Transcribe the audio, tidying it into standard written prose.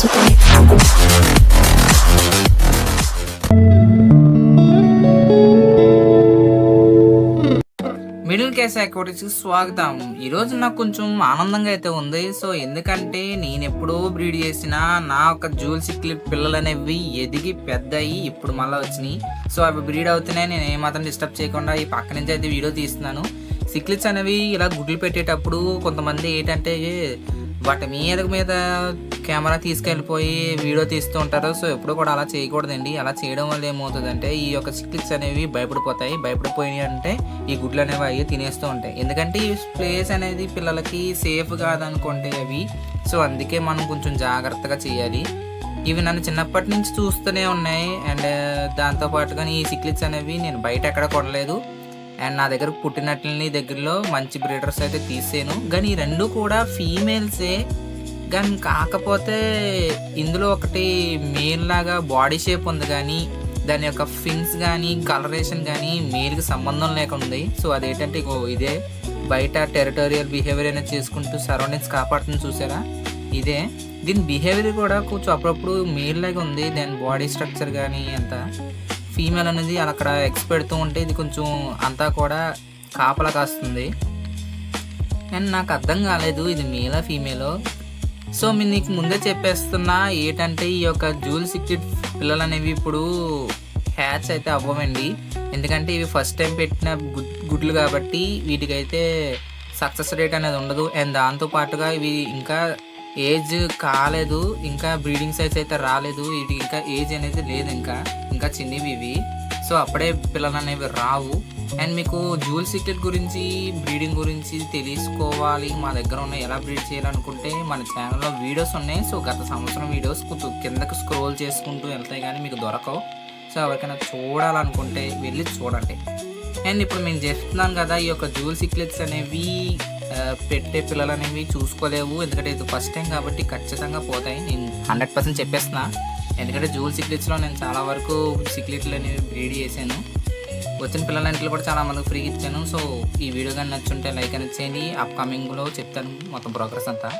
Middle class అక్వాటిక్స్కి స్వాగతం. ఈరోజు నాకు కొంచెం ఆనందంగా అయితే ఉంది. సో ఎందుకంటే నేను ఎప్పుడో బ్రీడ్ చేసిన నా ఒక జూల్ సిక్లిడ్ పిల్లలు అనేవి ఎదిగి పెద్దయి ఇప్పుడు మళ్ళీ వచ్చినాయి. సో అవి బ్రీడ్ అవుతున్నాయి. నేను ఏమాత్రం డిస్టర్బ్ చేయకుండా ఈ పక్క నుంచి అయితే వీడియో తీస్తున్నాను. సిక్లిడ్స్ అనేవి ఇలా గుడ్లు పెట్టేటప్పుడు కొంతమంది ఏంటంటే వాటి మీద కెమెరా తీసుకెళ్ళిపోయి వీడియో తీస్తూ ఉంటారు. సో ఎప్పుడు కూడా అలా చేయకూడదండి. అలా చేయడం వల్ల ఏమవుతుందంటే ఈ యొక్క సిక్లిడ్స్ అనేవి భయపడిపోయినాయి అంటే ఈ గుడ్లు అనేవి అవి తినేస్తూ ఉంటాయి. ఎందుకంటే ఈ ప్లేస్ అనేది పిల్లలకి సేఫ్ కాదనుకుంటే అవి. సో అందుకే మనం కొంచెం జాగ్రత్తగా చేయాలి. ఇవి నన్ను చిన్నప్పటి నుంచి చూస్తూనే ఉన్నాయి. అండ్ దాంతోపాటుగా ఈ సిక్లిడ్స్ అనేవి నేను బయట ఎక్కడ కొనలేదు. అండ్ నా దగ్గర పుట్టినట్లని దగ్గరలో మంచి బ్రీడర్స్ అయితే తీసాను. కానీ ఈ రెండు కూడా ఫీమేల్సే. కానీ కాకపోతే ఇందులో ఒకటి మేల్ లాగా బాడీ షేప్ ఉంది, కానీ దాని యొక్క ఫిన్స్ కానీ కలరేషన్ కానీ మేల్కి సంబంధం లేకుండా ఉంది. సో అదేంటంటే ఇదే బయట టెరిటోరియల్ బిహేవియర్ అనేది చేసుకుంటూ సరౌండింగ్స్ కాపాడుతుంది చూసారా, ఇదే. దీని బిహేవియర్ కూడా కొంచెం అప్పుడప్పుడు మేల్ లాగా ఉంది. దాని బాడీ స్ట్రక్చర్ కానీ అంతా ఫీమేల్ అనేది అక్కడ ఎగ్స్ పెడుతూ ఉంటే ఇది కొంచెం అంతా కూడా కాపలా కాస్తుంది. అండ్ నాకు అర్థం కాలేదు ఇది మేలా ఫీమేలో. సో మీరు నీకు ముందే చెప్పేస్తున్నా ఏంటంటే ఈ యొక్క జూల్ సిక్లిడ్ పిల్లలు అనేవి ఇప్పుడు హ్యాచ్ అయితే అవ్వవండి. ఎందుకంటే ఇవి ఫస్ట్ టైం పెట్టిన గుడ్లు కాబట్టి వీటికైతే సక్సెస్ రేట్ అనేది ఉండదు. అండ్ దాంతోపాటుగా ఇవి ఇంకా ఏజ్ కాలేదు, ఇంకా బ్రీడింగ్ సైజ్ అయితే రాలేదు. వీటికి ఇంకా ఏజ్ అనేది లేదు, ఇంకా చిన్నవి ఇవి. సో అప్పుడే పిల్లలు అనేవి రావు. అండ్ మీకు జూల్ సిక్లిడ్ గురించి బ్రీడింగ్ గురించి తెలుసుకోవాలి, మా దగ్గర ఉన్నాయి, ఎలా బ్రీడ్ చేయాలనుకుంటే మన ఛానల్లో వీడియోస్ ఉన్నాయి. సో గత సంవత్సరం వీడియోస్ కొంచెం కిందకి స్క్రోల్ చేసుకుంటూ వెళ్తాయి కానీ మీకు దొరకవు. సో ఎవరికైనా చూడాలనుకుంటే వెళ్ళి చూడండి. అండ్ ఇప్పుడు నేను చెప్తున్నాను కదా, ఈ యొక్క జూల్ సిక్లిడ్స్ అనేవి పెట్టే పిల్లలు అనేవి చూసుకోలేవు. ఎందుకంటే ఇది ఫస్ట్ టైం కాబట్టి ఖచ్చితంగా పోతాయి. నేను 100% చెప్పేస్తున్నా. ఎందుకంటే జూల్ సిక్లిడ్స్లో నేను చాలా వరకు సిక్లిడ్లు అనేవి బ్రీడ్ చేశాను. వచ్చిన పిల్లలంటిలో కూడా చాలా మందికి ఫ్రీ ఇచ్చాను. సో ఈ వీడియో కానీ నచ్చుంటే లైక్ అనేది చేయండి. అప్కమింగ్లో చెప్తాను మొత్తం ప్రోగ్రెస్ అంతా.